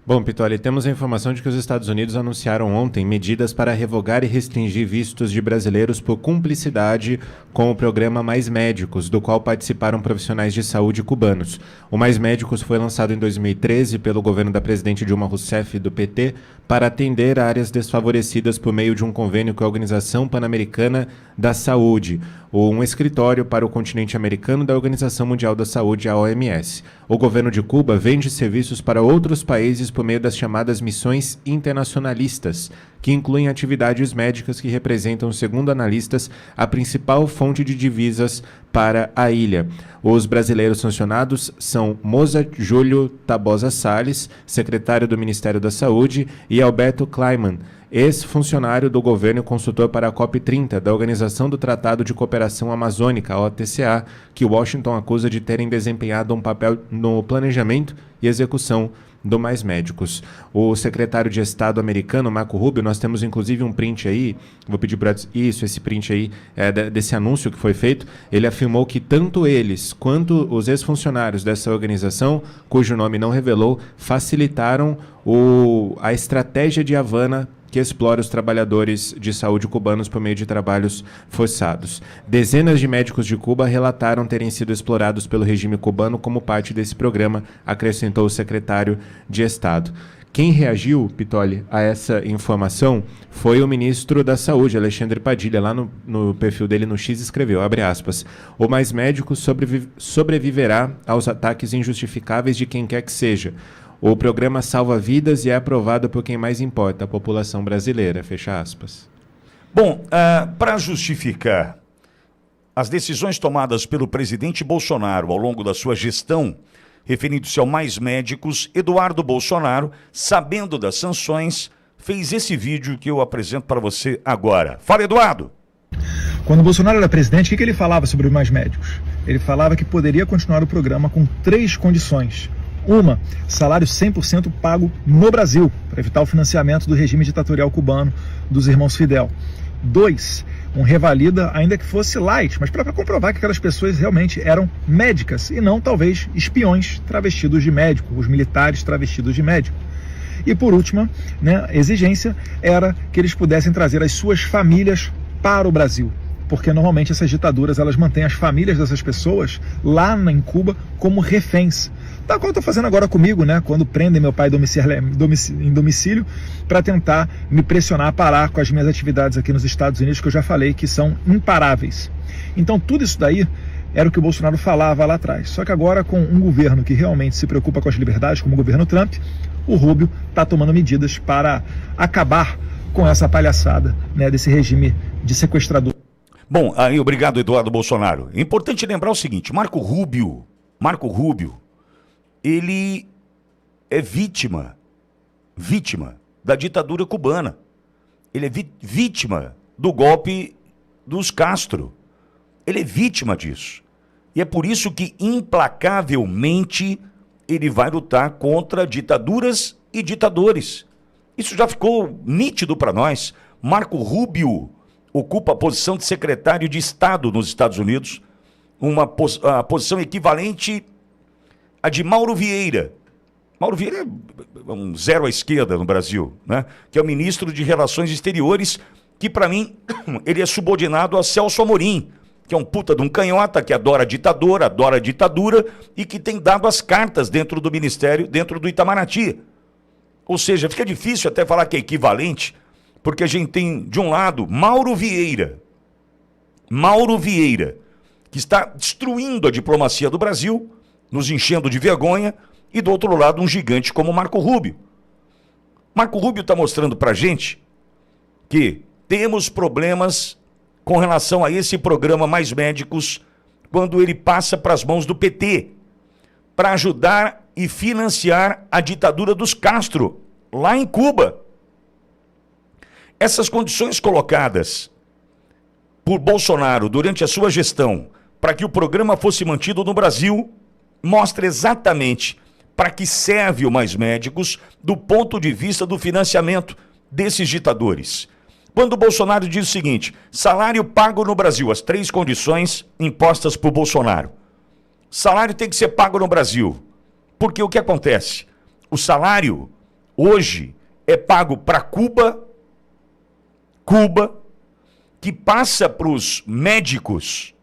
Bom, Pitoli, temos a informação de que os Estados Unidos anunciaram ontem medidas para revogar e restringir vistos de brasileiros por cumplicidade com o programa Mais Médicos, do qual participaram profissionais de saúde cubanos. O Mais Médicos foi lançado em 2013 pelo governo da presidente Dilma Rousseff, do PT, para atender áreas desfavorecidas por meio de um convênio com a Organização Pan-Americana da Saúde, um escritório para o continente americano da Organização Mundial da Saúde, a OMS. O governo de Cuba vende serviços para outros países por meio das chamadas missões internacionalistas, que incluem atividades médicas que representam, segundo analistas, a principal fonte de divisas para a ilha. Os brasileiros sancionados são Moza Júlio Tabosa Salles, secretário do Ministério da Saúde, e Alberto Kleiman, ex-funcionário do governo e consultor para a COP30, da Organização do Tratado de Cooperação Amazônica, a OTCA, que Washington acusa de terem desempenhado um papel no planejamento e execução do Mais Médicos. O secretário de Estado americano, Marco Rubio, nós temos inclusive um print aí, vou pedir para esse print aí, desse anúncio que foi feito. Ele afirmou que tanto eles quanto os ex-funcionários dessa organização, cujo nome não revelou, facilitaram a estratégia de Havana que explora os trabalhadores de saúde cubanos por meio de trabalhos forçados. Dezenas de médicos de Cuba relataram terem sido explorados pelo regime cubano como parte desse programa, acrescentou o secretário de Estado. Quem reagiu, Pitoli, a essa informação foi o ministro da Saúde, Alexandre Padilha. Lá no perfil dele no X escreveu, abre aspas, o Mais Médicos sobreviverá aos ataques injustificáveis de quem quer que seja. O programa salva vidas e é aprovado por quem mais importa, a população brasileira, fecha aspas. Bom, para justificar as decisões tomadas pelo presidente Bolsonaro ao longo da sua gestão, referindo-se ao Mais Médicos, Eduardo Bolsonaro, sabendo das sanções, fez esse vídeo que eu apresento para você agora. Fala, Eduardo! Quando o Bolsonaro era presidente, o que ele falava sobre o Mais Médicos? Ele falava que poderia continuar o programa com 3 condições. Uma, salário 100% pago no Brasil, para evitar o financiamento do regime ditatorial cubano dos irmãos Fidel. 2, um revalida, ainda que fosse light, mas para comprovar que aquelas pessoas realmente eram médicas e não, talvez, espiões travestidos de médico, os militares travestidos de médico. E por última, exigência era que eles pudessem trazer as suas famílias para o Brasil, porque normalmente essas ditaduras elas mantêm as famílias dessas pessoas lá em Cuba como reféns. Tal qual eu estou fazendo agora comigo, quando prendem meu pai em domicílio para tentar me pressionar a parar com as minhas atividades aqui nos Estados Unidos, que eu já falei que são imparáveis. Então tudo isso daí era o que o Bolsonaro falava lá atrás. Só que agora, com um governo que realmente se preocupa com as liberdades, como o governo Trump, o Rubio está tomando medidas para acabar com essa palhaçada desse regime de sequestrador. Bom, aí obrigado, Eduardo Bolsonaro. É importante lembrar o seguinte, Marco Rubio, ele é vítima da ditadura cubana. Ele é vítima do golpe dos Castro. Ele é vítima disso. E é por isso que, implacavelmente, ele vai lutar contra ditaduras e ditadores. Isso já ficou nítido para nós. Marco Rubio ocupa a posição de secretário de Estado nos Estados Unidos, uma posição equivalente a de Mauro Vieira. Mauro Vieira é um zero à esquerda no Brasil, que é o ministro de Relações Exteriores, que para mim ele é subordinado a Celso Amorim, que é um puta de um canhota, que adora a ditadura e que tem dado as cartas dentro do ministério, dentro do Itamaraty. Ou seja, fica difícil até falar que é equivalente, porque a gente tem, de um lado, Mauro Vieira, que está destruindo a diplomacia do Brasil, nos enchendo de vergonha, e do outro lado um gigante como Marco Rubio. Marco Rubio está mostrando para a gente que temos problemas com relação a esse programa Mais Médicos quando ele passa para as mãos do PT, para ajudar e financiar a ditadura dos Castro, lá em Cuba. Essas condições colocadas por Bolsonaro durante a sua gestão para que o programa fosse mantido no Brasil mostra exatamente para que serve o Mais Médicos do ponto de vista do financiamento desses ditadores. Quando o Bolsonaro diz o seguinte, salário pago no Brasil, as 3 condições impostas por Bolsonaro. Salário tem que ser pago no Brasil, porque o que acontece? O salário hoje é pago para Cuba, que passa para os médicos,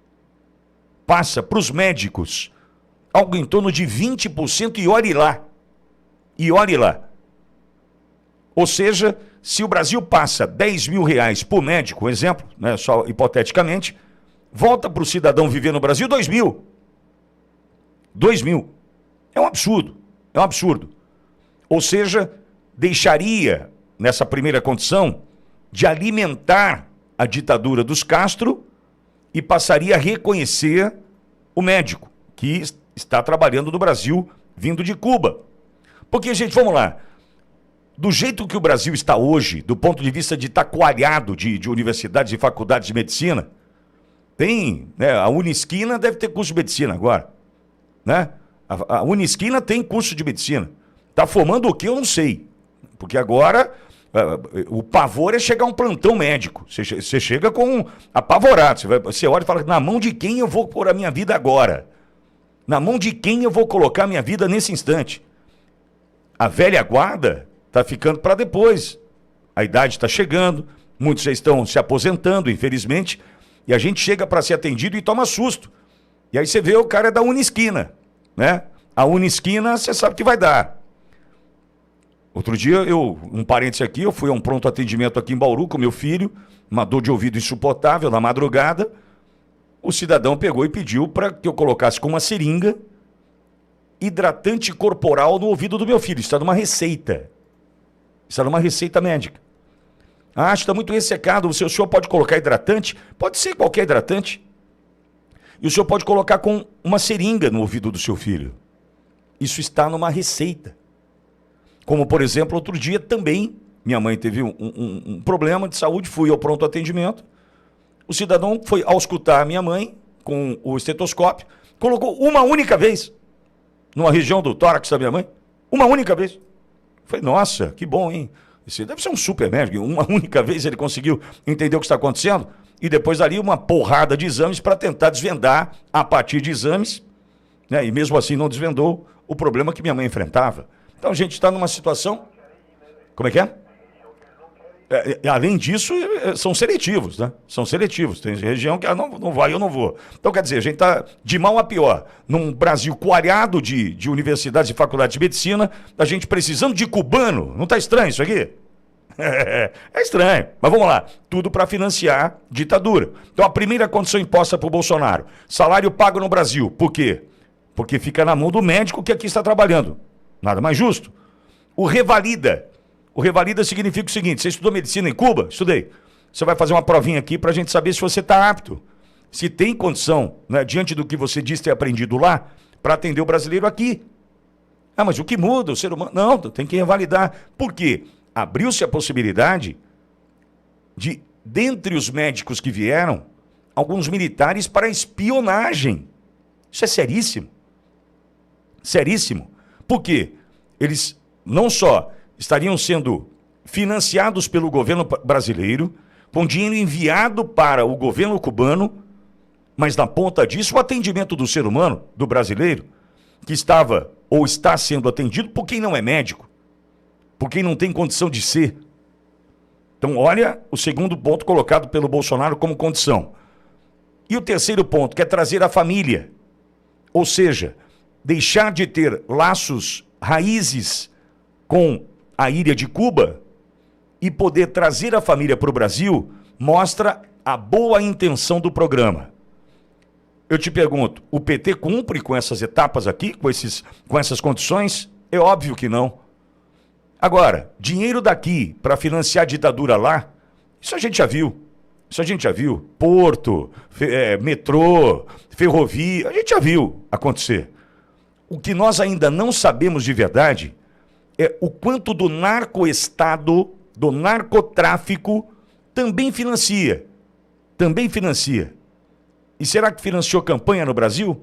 algo em torno de 20%, e olhe lá. Ou seja, se o Brasil passa 10 mil reais por médico, um exemplo, né, só hipoteticamente, volta para o cidadão viver no Brasil 2 mil. 2 mil. É um absurdo. Ou seja, deixaria, nessa primeira condição, de alimentar a ditadura dos Castro e passaria a reconhecer o médico que está trabalhando no Brasil, vindo de Cuba. Porque, gente, vamos lá, do jeito que o Brasil está hoje, do ponto de vista de estar coalhado de universidades e faculdades de medicina, tem, né, a Unisquina deve ter curso de medicina agora, né? A Unisquina tem curso de medicina. Está formando o quê? Eu não sei. Porque agora o pavor é chegar a um plantão médico. Você chega com apavorado. Você olha e fala, na mão de quem eu vou pôr a minha vida agora? Na mão de quem eu vou colocar a minha vida nesse instante? A velha guarda está ficando para depois. A idade está chegando, muitos já estão se aposentando, infelizmente, e a gente chega para ser atendido e toma susto. E aí você vê o cara da Unisquina, né? A Unisquina, você sabe que vai dar. Outro dia, um parêntese aqui, eu fui a um pronto atendimento aqui em Bauru com meu filho, uma dor de ouvido insuportável na madrugada. O cidadão pegou e pediu para que eu colocasse com uma seringa hidratante corporal no ouvido do meu filho. Isso está numa receita. Está numa receita médica. Ah, está muito ressecado, o senhor pode colocar hidratante? Pode ser qualquer hidratante. E o senhor pode colocar com uma seringa no ouvido do seu filho. Isso está numa receita. Como, por exemplo, outro dia também, minha mãe teve um problema de saúde, fui ao pronto atendimento. O cidadão foi auscultar a minha mãe com o estetoscópio, colocou uma única vez numa região do tórax da minha mãe. Uma única vez. Falei, nossa, que bom, hein? Esse deve ser um super médico. Uma única vez ele conseguiu entender o que está acontecendo e depois ali uma porrada de exames para tentar desvendar a partir de exames, né? E mesmo assim não desvendou o problema que minha mãe enfrentava. Então a gente está numa situação... Como é que é? Além disso, são seletivos, né? São seletivos. Tem região que não vai, eu não vou. Então, quer dizer, a gente está de mal a pior. Num Brasil coalhado de universidades e faculdades de medicina, a gente precisando de cubano. Não está estranho isso aqui? É estranho. Mas vamos lá. Tudo para financiar ditadura. Então, a primeira condição imposta por Bolsonaro. Salário pago no Brasil. Por quê? Porque fica na mão do médico que aqui está trabalhando. Nada mais justo. O revalida. O revalida significa o seguinte: você estudou medicina em Cuba? Estudei. Você vai fazer uma provinha aqui para a gente saber se você está apto. Se tem condição, né, diante do que você diz ter aprendido lá, para atender o brasileiro aqui. Ah, mas o que muda? O ser humano... Não, tem que revalidar. Por quê? Abriu-se a possibilidade de, dentre os médicos que vieram, alguns militares para espionagem. Isso é seríssimo. Seríssimo. Por quê? Eles não só estariam sendo financiados pelo governo brasileiro, com dinheiro enviado para o governo cubano, mas na ponta disso o atendimento do ser humano, do brasileiro, que estava ou está sendo atendido por quem não é médico, por quem não tem condição de ser. Então olha o segundo ponto colocado pelo Bolsonaro como condição. E o terceiro ponto, que é trazer a família. Ou seja, deixar de ter laços, raízes com a ilha de Cuba e poder trazer a família para o Brasil, mostra a boa intenção do programa. Eu te pergunto, o PT cumpre com essas etapas aqui, com essas condições? É óbvio que não. Agora, dinheiro daqui para financiar a ditadura lá, isso a gente já viu. Isso a gente já viu. Porto, metrô, ferrovia, a gente já viu acontecer. O que nós ainda não sabemos de verdade é o quanto do narcoestado, do narcotráfico, também financia. Também financia. E será que financiou campanha no Brasil?